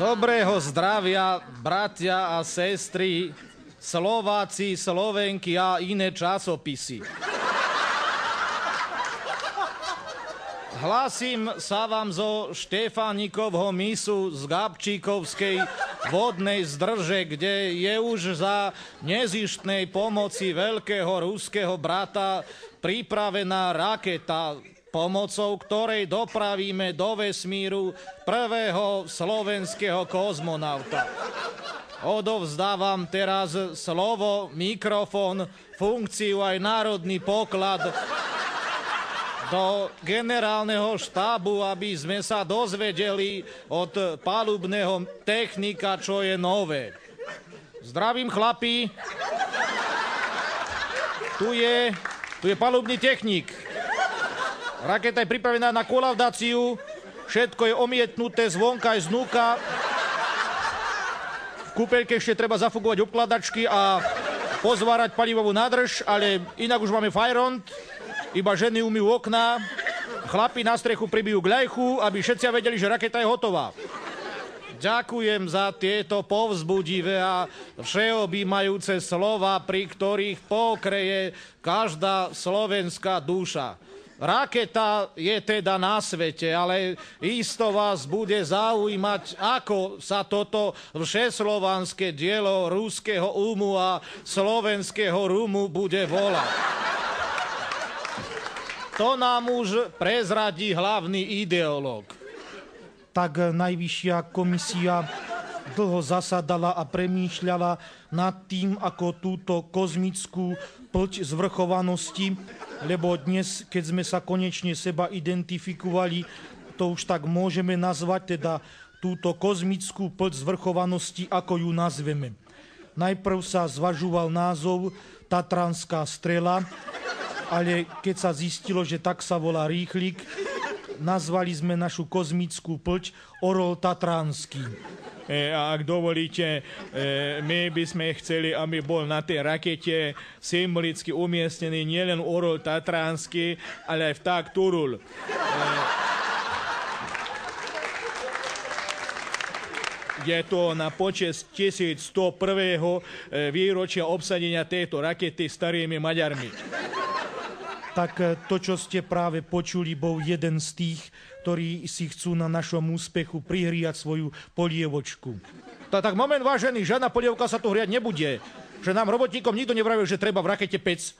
Dobrého zdravia, bratia a sestry, Slováci, Slovenky a iné časopisy. Hlasím sa vám zo Štefánikovho mysu z Gabčíkovskej vodnej zdrže, kde je už za nezištnej pomoci veľkého ruského brata pripravená raketa, pomocou ktorej dopravíme do vesmíru prvého slovenského kozmonauta. Odovzdávam teraz slovo, mikrofón, funkciu aj národný poklad do generálneho štábu, aby sme sa dozvedeli od palubného technika, čo je nové. Zdravím, chlapi. Tu je palubný technik. Raketa je pripravená na kolaudáciu. Všetko je omietnuté zvonka aj znúka. V kúpeľke ešte treba zafukovať obkladačky a pozvárať palivovú nádrž, ale inak už máme fajront. Iba ženy umýjú okná, chlapi na strechu pribijú gľajchu, aby všetci vedeli, že raketa je hotová. Ďakujem za tieto povzbudivé a všeobjímajúce slova, pri ktorých pokreje každá slovenská duša. Raketa je teda na svete, ale isto vás bude zaujímať, ako sa toto všeslovanské dielo ruského umu a slovenského rumu bude volať. To nám už prezradí hlavný ideológ. Tak najvyššia komisia dlho zasadala a premýšľala nad tým, ako túto kozmickú plť zvrchovanosti, lebo dnes, keď sme sa konečne seba identifikovali, to už tak môžeme nazvať, teda túto kozmickú plť zvrchovanosti, ako ju nazveme. Najprv sa zvažoval názov Tatranská strela, ale keď sa zistilo, že tak sa volá rýchlik, nazvali sme našu kozmickú plť Orol Tatranský. A ak dovolíte, my by sme chceli, aby bol na tej rakete symbolicky umiestnený nielen Orol Tatranský, ale aj vták Turul. Je to na počesť 1101. výročia obsadenia tejto rakety starými Maďarmi. Tak to, čo ste práve počuli, bol jeden z tých, ktorí si chcú na našom úspechu prihriať svoju polievočku. Tak moment, vážený, žiadna polievka sa tu hriať nebude. Že nám robotníkom nikto nevravil, že treba v rakete pec.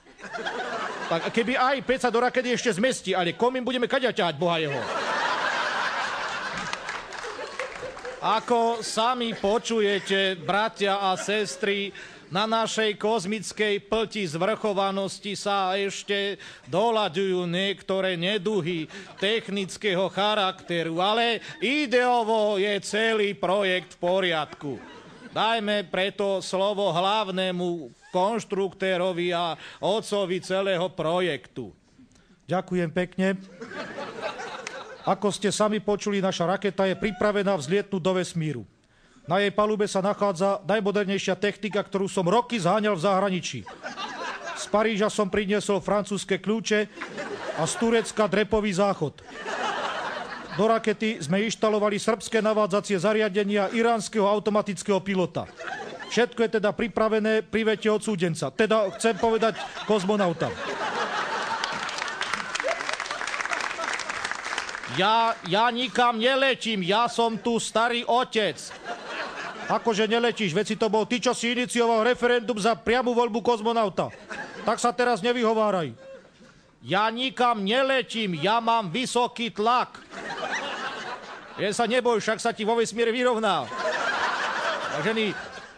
Tak keby aj pec sa do rakety ešte zmestí, ale komín budeme kaďa ťahať, boha jeho. Ako sami počujete, bratia a sestry, na našej kozmickej plti zvrchovanosti sa ešte doľaďujú niektoré neduhy technického charakteru, ale ideovo je celý projekt v poriadku. Dajme preto slovo hlavnému konštruktérovi a otcovi celého projektu. Ďakujem pekne. Ako ste sami počuli, naša raketa je pripravená vzlietnúť do vesmíru. Na jej palube sa nachádza najmodernejšia technika, ktorú som roky zháňal v zahraničí. Z Paríža som priniesol francúzske kľúče a z Turecka drepový záchod. Do rakety sme inštalovali srbské navádzacie zariadenia iránskeho automatického pilota. Všetko je teda pripravené pri vete odsúdenca. Teda chcem povedať kozmonauta. Ja nikam neletím, ja som tu starý otec. Akože neletíš, veď si to bol ty, čo si inicioval referendum za priamu voľbu kozmonauta. Tak sa teraz nevyhováraj. Ja nikam neletím, ja mám vysoký tlak. Ja sa neboj, však sa ti vo vesmíre vyrovná. Vážený,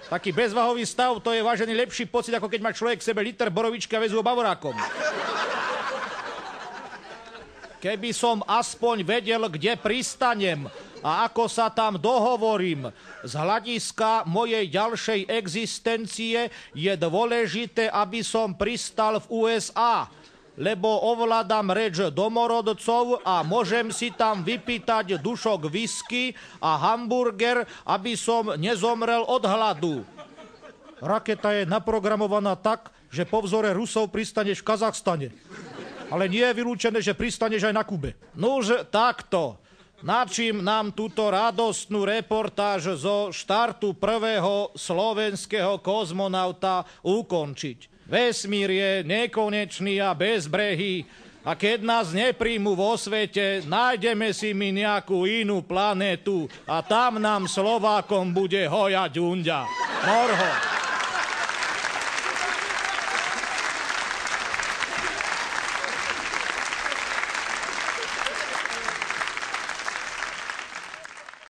taký bezvahový stav, to je, vážený, lepší pocit, ako keď má človek k sebe liter borovičky a väzú ho bavorákom. Keby som aspoň vedel, kde pristanem a ako sa tam dohovorím, z hľadiska mojej ďalšej existencie je dôležité, aby som pristal v USA, lebo ovládam reč domorodcov a môžem si tam vypýtať dušok whisky a hamburger, aby som nezomrel od hladu. Raketa je naprogramovaná tak, že po vzore Rusov pristaneš v Kazachstane. Ale nie je vylúčené, že pristaneš aj na Kube. Nuž takto. načím nám túto radostnú reportáž zo štartu prvého slovenského kozmonauta ukončiť. Vesmír je nekonečný a bezbrehý a keď nás nepríjmu vo svete, nájdeme si my nejakú inú planétu a tam nám Slovákom bude hojať Ďunďa. Morho.